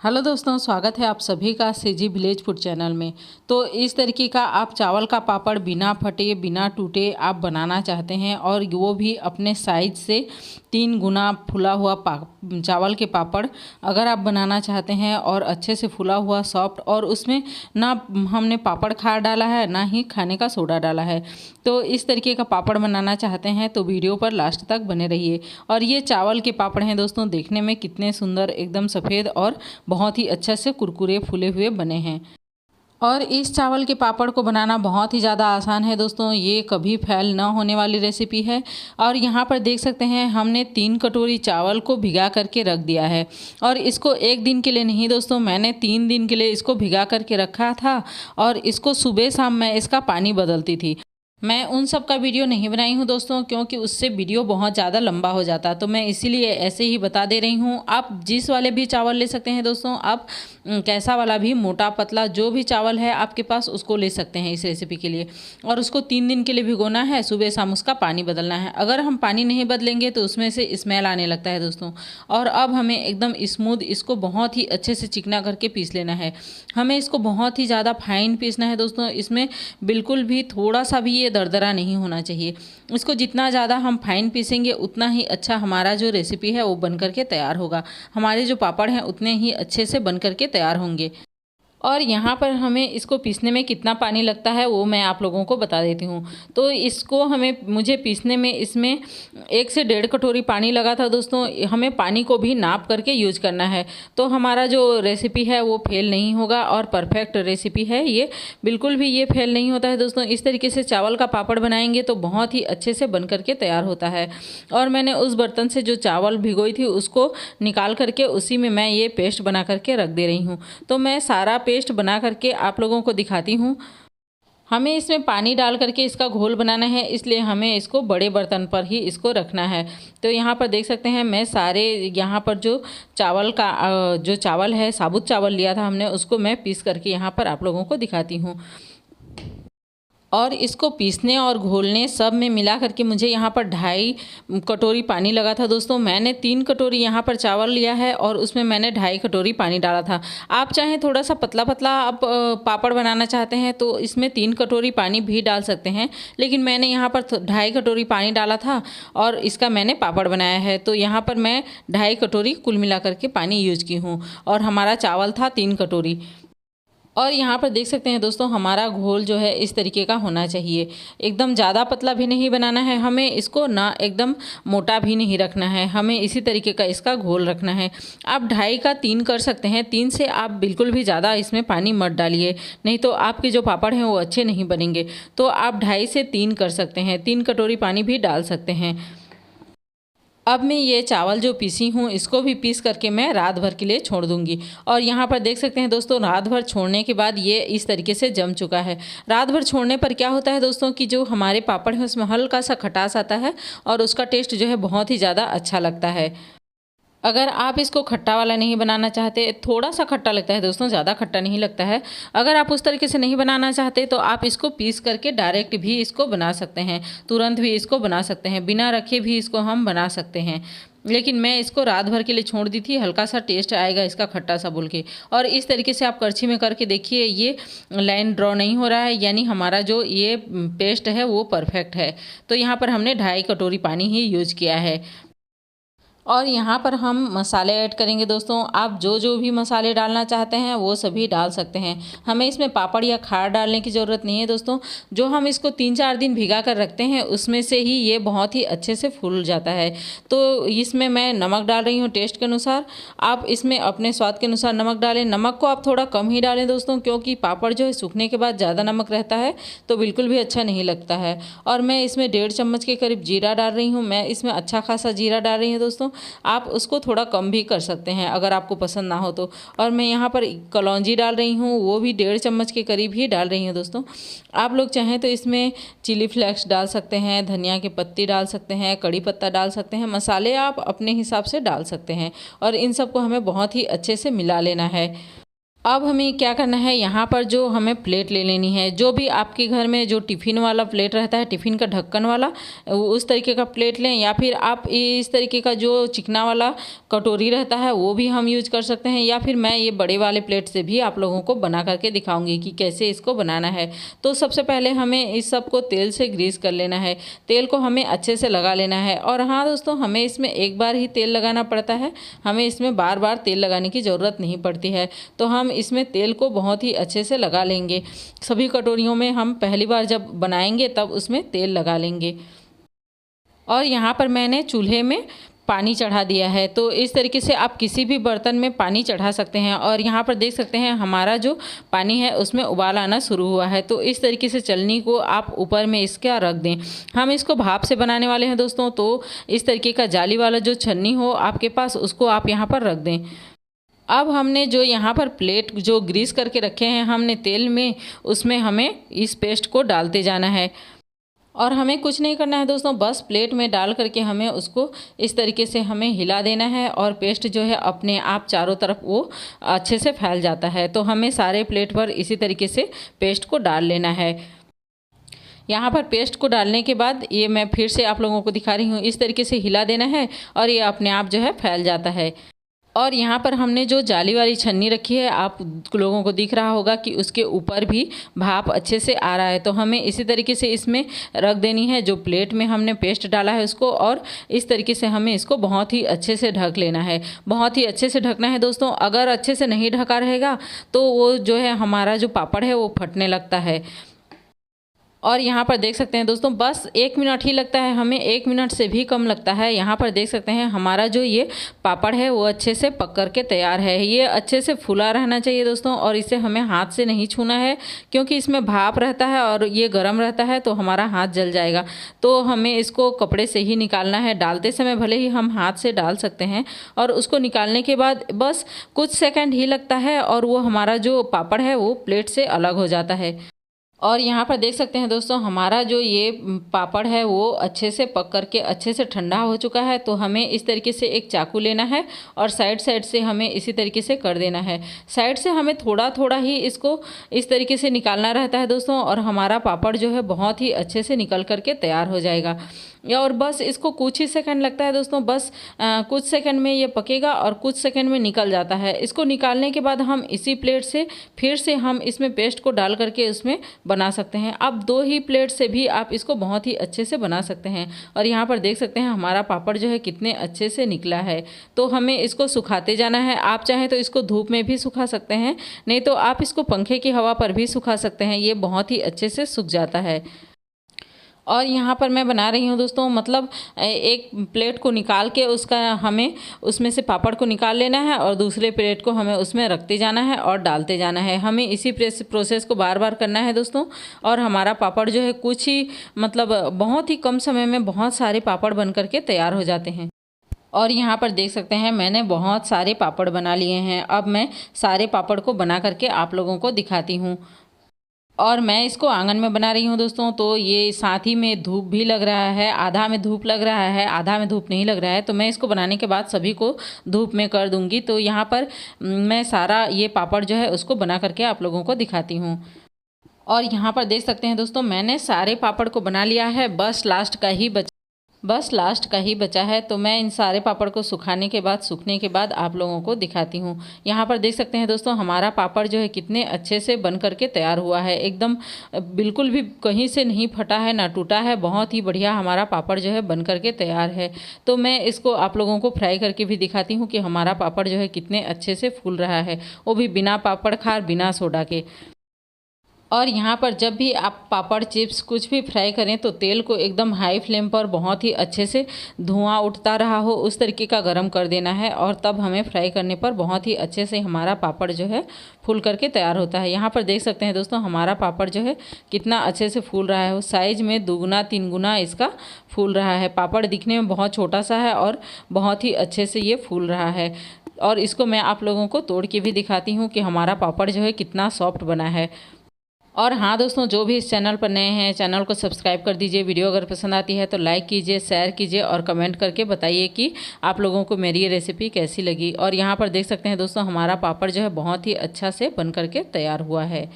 Hello दोस्तों, स्वागत है आप सभी का सीजी विलेज फूड चैनल में। तो इस तरीके का आप चावल का पापड़ बिना फटे बिना टूटे आप बनाना चाहते हैं और वो भी अपने साइज से 3 गुना फुला हुआ चावल के पापड़ अगर आप बनाना चाहते हैं और अच्छे से फुला हुआ सॉफ्ट और उसमें ना हमने पापड़ खार डाला है ना ही खाने का सोडा डाला है, तो इस तरीके का पापड़ बनाना चाहते हैं तो वीडियो पर लास्ट तक बने रहिए। और ये चावल के पापड़ हैं दोस्तों, देखने में कितने सुंदर, एकदम सफ़ेद और बहुत ही अच्छे से कुरकुरे फूले हुए बने हैं। और इस चावल के पापड़ को बनाना बहुत ही ज़्यादा आसान है दोस्तों, ये कभी फैल ना होने वाली रेसिपी है। और यहाँ पर देख सकते हैं हमने 3 कटोरी चावल को भिगा करके रख दिया है। और इसको एक दिन के लिए नहीं दोस्तों, मैंने 3 दिन के लिए इसको भिगा करके रखा था और इसको सुबह शाम मैं इसका पानी बदलती थी। मैं उन सब का वीडियो नहीं बनाई हूँ दोस्तों, क्योंकि उससे वीडियो बहुत ज़्यादा लंबा हो जाता, तो मैं इसीलिए ऐसे ही बता दे रही हूँ। आप जिस वाले भी चावल ले सकते हैं दोस्तों, आप कैसा वाला भी, मोटा पतला जो भी चावल है आपके पास उसको ले सकते हैं इस रेसिपी के लिए। और उसको 3 दिन के लिए भिगोना है, सुबह शाम उसका पानी बदलना है। अगर हम पानी नहीं बदलेंगे तो उसमें से स्मेल आने लगता है दोस्तों। और अब हमें एकदम स्मूथ इसको बहुत ही अच्छे से चिकना करके पीस लेना है। हमें इसको बहुत ही ज़्यादा फाइन पीसना है दोस्तों, इसमें बिल्कुल भी थोड़ा सा भी दरदरा नहीं होना चाहिए। इसको जितना ज़्यादा हम फाइन पीसेंगे उतना ही अच्छा हमारा जो रेसिपी है वो बन करके तैयार होगा। हमारे जो पापड़ हैं उतने ही अच्छे से बन करके तैयार होंगे। और यहाँ पर हमें इसको पीसने में कितना पानी लगता है वो मैं आप लोगों को बता देती हूँ। तो इसको मुझे पीसने में इसमें 1 से 1.5 कटोरी पानी लगा था दोस्तों। हमें पानी को भी नाप करके यूज करना है, तो हमारा जो रेसिपी है वो फेल नहीं होगा और परफेक्ट रेसिपी है ये, बिल्कुल भी ये फेल नहीं होता है दोस्तों। इस तरीके से चावल का पापड़ बनाएंगे तो बहुत ही अच्छे से बन करके तैयार होता है। और मैंने उस बर्तन से जो चावल भिगोई थी उसको निकाल करके उसी में मैं ये पेस्ट बना करके रख दे रही हूँ। तो मैं सारा पेस्ट बना करके आप लोगों को दिखाती हूँ। हमें इसमें पानी डाल करके इसका घोल बनाना है, इसलिए हमें इसको बड़े बर्तन पर ही इसको रखना है। तो यहाँ पर देख सकते हैं मैं सारे यहाँ पर जो चावल है, साबुत चावल लिया था हमने, उसको मैं पीस करके यहाँ पर आप लोगों को दिखाती हूँ। और इसको पीसने और घोलने सब में मिला करके मुझे यहाँ पर 2.5 कटोरी पानी लगा था दोस्तों। मैंने 3 कटोरी यहाँ पर चावल लिया है और उसमें मैंने 2.5 कटोरी पानी डाला था। आप चाहें थोड़ा सा पतला पतला आप पापड़ बनाना चाहते हैं तो इसमें 3 कटोरी पानी भी डाल सकते हैं, लेकिन मैंने यहाँ पर 2.5 कटोरी पानी डाला था और इसका मैंने पापड़ बनाया है। तो यहाँ पर मैं 2.5 कटोरी कुल मिला करके पानी यूज की हूँ और हमारा चावल था 3 कटोरी। और यहाँ पर देख सकते हैं दोस्तों हमारा घोल जो है इस तरीके का होना चाहिए। एकदम ज़्यादा पतला भी नहीं बनाना है हमें, इसको ना एकदम मोटा भी नहीं रखना है, हमें इसी तरीके का इसका घोल रखना है। आप 2.5 का 3 कर सकते हैं, 3 से आप बिल्कुल भी ज़्यादा इसमें पानी मत डालिए, नहीं तो आपके जो पापड़ हैं वो अच्छे नहीं बनेंगे। तो आप 2.5 से 3 कर सकते हैं, 3 कटोरी पानी भी डाल सकते हैं। अब मैं ये चावल जो पीसी हूँ इसको भी पीस करके मैं रात भर के लिए छोड़ दूँगी। और यहाँ पर देख सकते हैं दोस्तों रात भर छोड़ने के बाद ये इस तरीके से जम चुका है। रात भर छोड़ने पर क्या होता है दोस्तों कि जो हमारे पापड़ हैं उसमें हल्का सा खटास आता है और उसका टेस्ट जो है बहुत ही ज़्यादा अच्छा लगता है। अगर आप इसको खट्टा वाला नहीं बनाना चाहते, थोड़ा सा खट्टा लगता है दोस्तों, ज़्यादा खट्टा नहीं लगता है। अगर आप उस तरीके से नहीं बनाना चाहते तो आप इसको पीस करके डायरेक्ट भी इसको बना सकते हैं, तुरंत भी इसको बना सकते हैं, बिना रखे भी इसको हम बना सकते हैं। लेकिन मैं इसको रात भर के लिए छोड़ दी थी, हल्का सा टेस्ट आएगा इसका खट्टा सा बोल के। और इस तरीके से आप करछी में करके देखिए, ये लाइन ड्रॉ नहीं हो रहा है, यानी हमारा जो ये पेस्ट है वो परफेक्ट है। तो यहाँ पर हमने 2.5 कटोरी पानी ही यूज किया है। और यहाँ पर हम मसाले ऐड करेंगे दोस्तों। आप जो जो भी मसाले डालना चाहते हैं वो सभी डाल सकते हैं, हमें इसमें पापड़ या खार डालने की ज़रूरत नहीं है दोस्तों। जो हम इसको 3-4 दिन भिगा कर रखते हैं उसमें से ही ये बहुत ही अच्छे से फूल जाता है। तो इसमें मैं नमक डाल रही हूँ टेस्ट के अनुसार, आप इसमें अपने स्वाद के अनुसार नमक डालें। नमक को आप थोड़ा कम ही डालें दोस्तों, क्योंकि पापड़ जो है सूखने के बाद ज़्यादा नमक रहता है तो बिल्कुल भी अच्छा नहीं लगता है। और मैं इसमें 1.5 चम्मच के करीब जीरा डाल रही हूँ, मैं इसमें अच्छा खासा जीरा डाल रही हूँ दोस्तों। आप उसको थोड़ा कम भी कर सकते हैं अगर आपको पसंद ना हो तो। और मैं यहाँ पर कलौंजी डाल रही हूँ, वो भी 1.5 चम्मच के करीब ही डाल रही हूँ दोस्तों। आप लोग चाहें तो इसमें चिली फ्लेक्स डाल सकते हैं, धनिया की पत्ती डाल सकते हैं, कड़ी पत्ता डाल सकते हैं, मसाले आप अपने हिसाब से डाल सकते हैं। और इन सबको हमें बहुत ही अच्छे से मिला लेना है। अब हमें क्या करना है, यहाँ पर जो हमें प्लेट ले लेनी है, जो भी आपके घर में जो टिफ़िन वाला प्लेट रहता है, टिफ़िन का ढक्कन वाला, उस तरीके का प्लेट लें, या फिर आप इस तरीके का जो चिकना वाला कटोरी रहता है वो भी हम यूज कर सकते हैं, या फिर मैं ये बड़े वाले प्लेट से भी आप लोगों को बना करके दिखाऊंगी कि कैसे इसको बनाना है। तो सबसे पहले हमें इस सब को तेल से ग्रीस कर लेना है, तेल को हमें अच्छे से लगा लेना है। और हाँ दोस्तों, हमें इसमें एक बार ही तेल लगाना पड़ता है, हमें इसमें बार बार तेल लगाने की ज़रूरत नहीं पड़ती है। तो हम इसमें तेल को बहुत ही अच्छे से लगा लेंगे। सभी कटोरियों में हम पहली बार जब बनाएंगे तब उसमें तेल लगा लेंगे। और यहाँ पर मैंने चूल्हे में पानी चढ़ा दिया है। तो इस तरीके से आप किसी भी बर्तन में पानी चढ़ा सकते हैं। और यहाँ पर देख सकते हैं हमारा जो पानी है उसमें उबाल आना शुरू हुआ है। तो इस तरीके से चलनी को आप ऊपर में इसका रख दें। हम इसको भाप से बनाने वाले हैं दोस्तों, तो इस तरीके का जाली वाला जो छन्नी हो आपके पास, उसको आप यहाँ पर रख दें। अब हमने जो यहाँ पर प्लेट जो ग्रीस करके रखे हैं हमने तेल में, उसमें हमें इस पेस्ट को डालते जाना है। और हमें कुछ नहीं करना है दोस्तों, बस प्लेट में डाल करके हमें उसको इस तरीके से हमें हिला देना है, और पेस्ट जो है अपने आप चारों तरफ वो अच्छे से फैल जाता है। तो हमें सारे प्लेट पर इसी तरीके से पेस्ट को डाल लेना है। यहाँ पर पेस्ट को डालने के बाद ये मैं फिर से आप लोगों को दिखा रही हूँ, इस तरीके से हिला देना है और ये अपने आप जो है फैल जाता है। और यहाँ पर हमने जो जाली वाली छन्नी रखी है, आप लोगों को दिख रहा होगा कि उसके ऊपर भी भाप अच्छे से आ रहा है। तो हमें इसी तरीके से इसमें रख देनी है जो प्लेट में हमने पेस्ट डाला है उसको, और इस तरीके से हमें इसको बहुत ही अच्छे से ढक लेना है। बहुत ही अच्छे से ढकना है दोस्तों, अगर अच्छे से नहीं ढका रहेगा तो वो जो है हमारा जो पापड़ है वो फटने लगता है। और यहाँ पर देख सकते हैं दोस्तों, बस 1 मिनट ही लगता है, हमें 1 मिनट से भी कम लगता है। यहाँ पर देख सकते हैं हमारा जो ये पापड़ है वो अच्छे से पक कर के तैयार है। ये अच्छे से फूला रहना चाहिए दोस्तों, और इसे हमें हाथ से नहीं छूना है, क्योंकि इसमें भाप रहता है और ये गर्म रहता है तो हमारा हाथ जल जाएगा। तो हमें इसको कपड़े से ही निकालना है। डालते समय भले ही हम हाथ से डाल सकते हैं, और उसको निकालने के बाद बस कुछ सेकंड ही लगता है और वो हमारा जो पापड़ है वो प्लेट से अलग हो जाता है। और यहाँ पर देख सकते हैं दोस्तों, हमारा जो ये पापड़ है वो अच्छे से पक करके अच्छे से ठंडा हो चुका है। तो हमें इस तरीके से एक चाकू लेना है और साइड साइड से हमें इसी तरीके से कर देना है। साइड से हमें थोड़ा थोड़ा ही इसको इस तरीके से निकालना रहता है दोस्तों, और हमारा पापड़ जो है बहुत ही अच्छे से निकल करके तैयार हो जाएगा। और बस इसको कुछ ही सेकंड लगता है दोस्तों, बस कुछ सेकंड में ये पकेगा और कुछ सेकंड में निकल जाता है। इसको निकालने के बाद हम इसी प्लेट से फिर से हम इसमें पेस्ट को डाल करके उसमें बना सकते हैं। अब 2 ही प्लेट से भी आप इसको बहुत ही अच्छे से बना सकते हैं। और यहाँ पर देख सकते हैं हमारा पापड़ जो है कितने अच्छे से निकला है। तो हमें इसको सुखाते जाना है। आप चाहें तो इसको धूप में भी सुखा सकते हैं, नहीं तो आप इसको पंखे की हवा पर भी सुखा सकते हैं, ये बहुत ही अच्छे से सूख जाता है। और यहाँ पर मैं बना रही हूँ दोस्तों, मतलब एक प्लेट को निकाल के उसका हमें उसमें से पापड़ को निकाल लेना है, और दूसरे प्लेट को हमें उसमें रखते जाना है और डालते जाना है। हमें इसी प्रोसेस को बार बार करना है दोस्तों। और हमारा पापड़ जो है कुछ ही मतलब बहुत ही कम समय में बहुत सारे पापड़ बन करके तैयार हो जाते हैं। और यहाँ पर देख सकते हैं मैंने बहुत सारे पापड़ बना लिए हैं। अब मैं सारे पापड़ को बना करके आप लोगों को दिखाती हूँ। और मैं इसको आंगन में बना रही हूँ दोस्तों, तो ये साथ ही में धूप भी लग रहा है, आधा में धूप लग रहा है, आधा में धूप नहीं लग रहा है। तो मैं इसको बनाने के बाद सभी को धूप में कर दूँगी। तो यहाँ पर मैं सारा ये पापड़ जो है उसको बना करके आप लोगों को दिखाती हूँ। और यहाँ पर देख सकते हैं दोस्तों, मैंने सारे पापड़ को बना लिया है, बस लास्ट का ही बचा है। तो मैं इन सारे पापड़ को सूखने के बाद आप लोगों को दिखाती हूँ। यहाँ पर देख सकते हैं दोस्तों, हमारा पापड़ जो है कितने अच्छे से बन करके तैयार हुआ है। एकदम बिल्कुल भी कहीं से नहीं फटा है ना टूटा है, बहुत ही बढ़िया हमारा पापड़ जो है बन करके तैयार है। तो मैं इसको आप लोगों को फ्राई करके भी दिखाती हूँ कि हमारा पापड़ जो है कितने अच्छे से फूल रहा है, वो भी बिना पापड़ खार बिना सोडा के। और यहाँ पर जब भी आप पापड़ चिप्स कुछ भी फ्राई करें तो तेल को एकदम हाई फ्लेम पर बहुत ही अच्छे से धुआं उठता रहा हो उस तरीके का गरम कर देना है, और तब हमें फ्राई करने पर बहुत ही अच्छे से हमारा पापड़ जो है फूल करके तैयार होता है। यहाँ पर देख सकते हैं दोस्तों, हमारा पापड़ जो है कितना अच्छे से फूल रहा है, साइज में 2 गुना 3 गुना इसका फूल रहा है। पापड़ दिखने में बहुत छोटा सा है और बहुत ही अच्छे से ये फूल रहा है। और इसको मैं आप लोगों को तोड़ के भी दिखाती हूँ कि हमारा पापड़ जो है कितना सॉफ्ट बना है। और हाँ दोस्तों, जो भी इस चैनल पर नए हैं चैनल को सब्सक्राइब कर दीजिए। वीडियो अगर पसंद आती है तो लाइक कीजिए, शेयर कीजिए और कमेंट करके बताइए कि आप लोगों को मेरी ये रेसिपी कैसी लगी। और यहाँ पर देख सकते हैं दोस्तों, हमारा पापड़ जो है बहुत ही अच्छा से बन करके तैयार हुआ है।